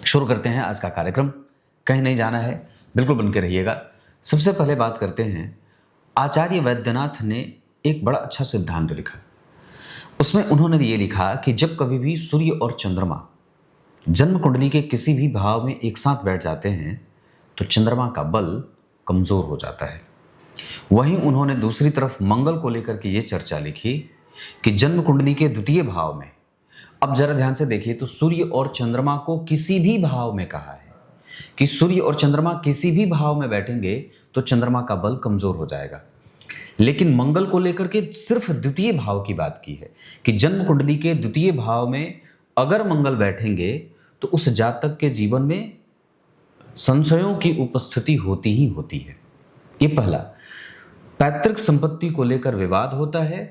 शुरू करते हैं आज का कार्यक्रम। कहीं नहीं जाना है, बिल्कुल बन के रहिएगा। सबसे पहले बात करते हैं, आचार्य वैद्यनाथ ने एक बड़ा अच्छा सिद्धांत लिखा। उसमें उन्होंने ये लिखा कि जब कभी भी सूर्य और चंद्रमा जन्म कुंडली के किसी भी भाव में एक साथ बैठ जाते हैं तो चंद्रमा का बल कमजोर हो जाता है। वहीं उन्होंने दूसरी तरफ मंगल को लेकर के ये चर्चा लिखी कि जन्म कुंडली के द्वितीय भाव में, अब जरा ध्यान से देखिए, तो सूर्य और चंद्रमा को किसी भी भाव में कहा है कि सूर्य और चंद्रमा किसी भी भाव में बैठेंगे तो चंद्रमा का बल कमजोर हो जाएगा। लेकिन मंगल को लेकर के सिर्फ द्वितीय भाव की बात की है कि जन्म कुंडली के द्वितीय भाव में अगर मंगल बैठेंगे तो उस जातक के जीवन में संशयों की उपस्थिति होती ही होती है। ये पहला। पैतृक संपत्ति को लेकर विवाद होता है।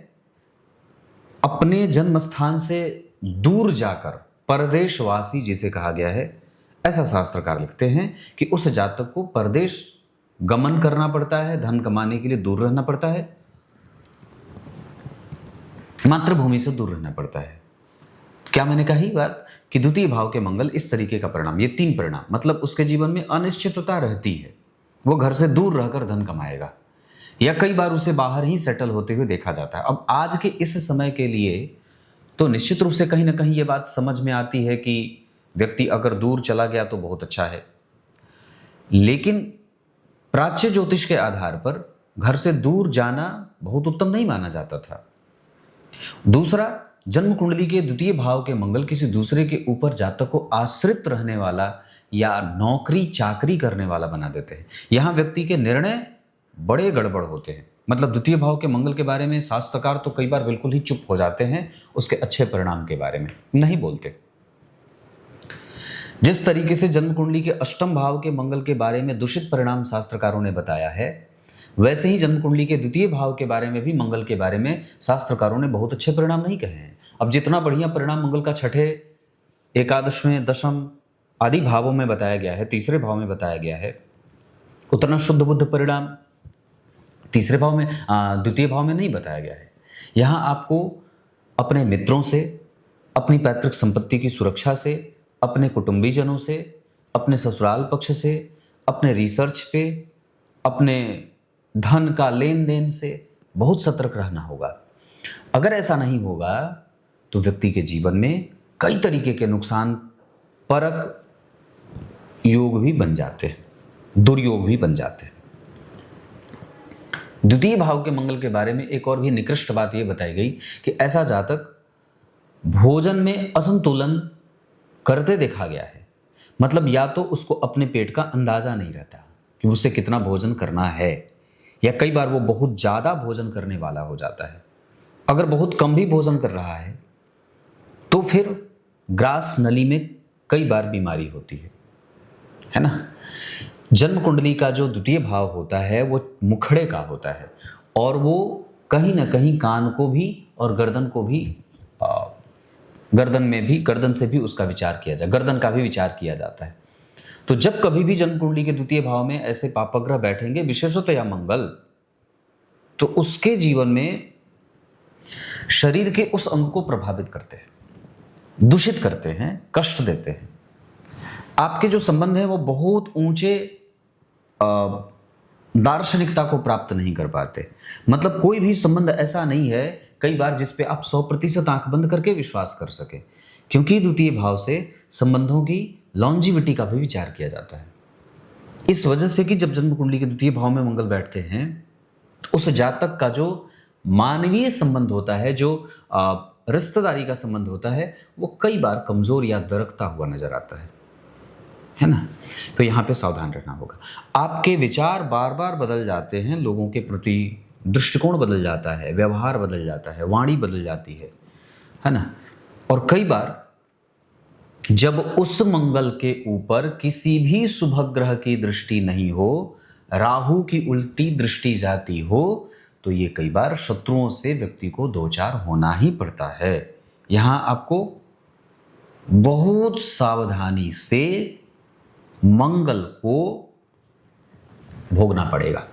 अपने जन्म स्थान से दूर जाकर परदेशवासी जिसे कहा गया है, ऐसा शास्त्रकार लिखते हैं कि उस जातक को परदेश गमन करना पड़ता है, धन कमाने के लिए दूर रहना पड़ता है, मातृभूमि से दूर रहना पड़ता है। क्या मैंने कही बात कि द्वितीय भाव के मंगल इस तरीके का परिणाम, ये 3 परिणाम, मतलब उसके जीवन में अनिश्चितता रहती है। वो घर से दूर रहकर धन कमाएगा या कई बार उसे बाहर ही सेटल होते हुए देखा जाता है। अब आज के इस समय के लिए तो निश्चित रूप से कहीं ना कहीं ये बात समझ में आती है कि व्यक्ति अगर दूर चला गया तो बहुत अच्छा है, लेकिन प्राच्य ज्योतिष के आधार पर घर से दूर जाना बहुत उत्तम नहीं माना जाता था। दूसरा, जन्म कुंडली के द्वितीय भाव के मंगल किसी दूसरे के ऊपर जातक को आश्रित रहने वाला या नौकरी चाकरी करने वाला बना देते हैं। यहां व्यक्ति के निर्णय बड़े गड़बड़ होते हैं। मतलब द्वितीय भाव के मंगल के बारे में शास्त्रकार तो कई बार बिल्कुल ही चुप हो जाते हैं, उसके अच्छे परिणाम के बारे में नहीं बोलते। जिस तरीके से जन्म कुंडली के अष्टम भाव के मंगल के बारे में दूषित परिणाम शास्त्रकारों ने बताया है, वैसे ही जन्म कुंडली के द्वितीय भाव के बारे में भी मंगल के बारे में शास्त्रकारों ने बहुत अच्छे परिणाम नहीं कहे हैं। अब जितना बढ़िया परिणाम मंगल का छठे, एकादशवें, दशम आदि भावों में बताया गया है, तीसरे भाव में बताया गया है, उतना शुद्ध बुद्ध परिणाम तीसरे भाव में, द्वितीय भाव में नहीं बताया गया है। यहाँ आपको अपने मित्रों से, अपनी पैतृक संपत्ति की सुरक्षा से, अपने कुटुंबीजनों से, अपने ससुराल पक्ष से, अपने रिसर्च पे, अपने धन का लेन देन से बहुत सतर्क रहना होगा। अगर ऐसा नहीं होगा तो व्यक्ति के जीवन में कई तरीके के नुकसान परक योग भी बन जाते हैं, दुर्योग भी बन जाते हैं। द्वितीय भाव के मंगल के बारे में एक और भी निकृष्ट बात यह बताई गई कि ऐसा जातक भोजन में असंतुलन करते देखा गया है। मतलब या तो उसको अपने पेट का अंदाजा नहीं रहता कि उससे कितना भोजन करना है, या कई बार वो बहुत ज्यादा भोजन करने वाला हो जाता है। अगर बहुत कम भी भोजन कर रहा है तो फिर ग्रास नली में कई बार बीमारी होती है ना। जन्म कुंडली का जो द्वितीय भाव होता है वो मुखड़े का होता है, और वो कहीं ना कहीं कान को भी और गर्दन को भी, गर्दन से भी उसका विचार किया जाए, गर्दन का भी विचार किया जाता है। तो जब कभी भी जन्म कुंडली के द्वितीय भाव में ऐसे पापग्रह बैठेंगे, विशेषतः मंगल, तो उसके जीवन में शरीर के उस अंग को प्रभावित करते हैं, दूषित करते हैं, कष्ट देते हैं। आपके जो संबंध है वो बहुत ऊंचे दार्शनिकता को प्राप्त नहीं कर पाते। मतलब कोई भी संबंध ऐसा नहीं है कई बार जिस पे आप 100% आंख बंद करके विश्वास कर सके, क्योंकि द्वितीय भाव से संबंधों की लॉन्जिविटी का भी विचार किया जाता है। इस वजह से कि जब जन्म कुंडली के द्वितीय भाव में मंगल बैठते हैं तो उस जातक का जो मानवीय संबंध होता है, जो रिश्तेदारी का संबंध होता है, वो कई बार कमजोर या दरकता हुआ नजर आता है ना। तो यहाँ पे सावधान रहना होगा। आपके विचार बार बार बदल जाते हैं, लोगों के प्रति दृष्टिकोण बदल जाता है, व्यवहार बदल जाता है, वाणी बदल जाती है ना। और कई बार जब उस मंगल के ऊपर किसी भी शुभ ग्रह की दृष्टि नहीं हो, राहु की उल्टी दृष्टि जाती हो, तो ये कई बार शत्रुओं से व्यक्ति को दो चार होना ही पड़ता है। यहां आपको बहुत सावधानी से मंगल को भोगना पड़ेगा,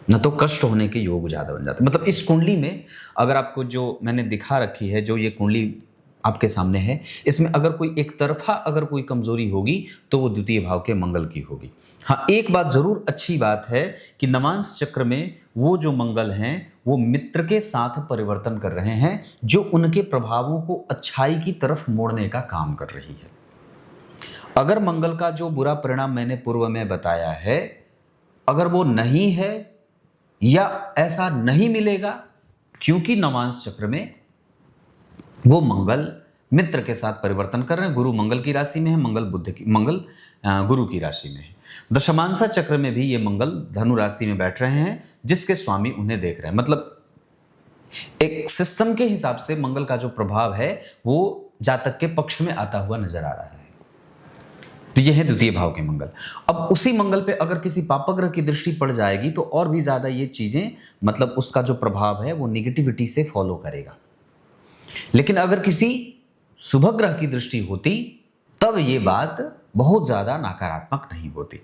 न तो कष्ट होने के योग ज्यादा बन जाते। मतलब इस कुंडली में अगर आपको जो मैंने दिखा रखी है, जो ये कुंडली आपके सामने है। इसमें अगर कोई एक तरफा अगर कोई कमजोरी होगी तो वो द्वितीय भाव के मंगल की होगी। हाँ, एक बात जरूर अच्छी बात है कि नवांश चक्र में वो जो मंगल हैं वो मित्र के साथ परिवर्तन कर रहे हैं, जो उनके प्रभावों को अच्छाई की तरफ मोड़ने का काम कर रही है। अगर मंगल का जो बुरा परिणाम मैंने पूर्व में बताया है, अगर वो नहीं है या ऐसा नहीं मिलेगा, क्योंकि नवांश चक्र में वो मंगल मित्र के साथ परिवर्तन कर रहे हैं। गुरु मंगल की राशि में है, मंगल गुरु की राशि में है। दशमांसा चक्र में भी ये मंगल धनु राशि में बैठ रहे हैं, जिसके स्वामी उन्हें देख रहे हैं। मतलब एक सिस्टम के हिसाब से मंगल का जो प्रभाव है वो जातक के पक्ष में आता हुआ नजर आ रहा है। तो यह है द्वितीय भाव के मंगल। अब उसी मंगल पे अगर किसी पापग्रह की दृष्टि पड़ जाएगी तो और भी ज्यादा ये चीजें, मतलब उसका जो प्रभाव है वो निगेटिविटी से फॉलो करेगा। लेकिन अगर किसी शुभ ग्रह की दृष्टि होती तब ये बात बहुत ज्यादा नकारात्मक नहीं होती।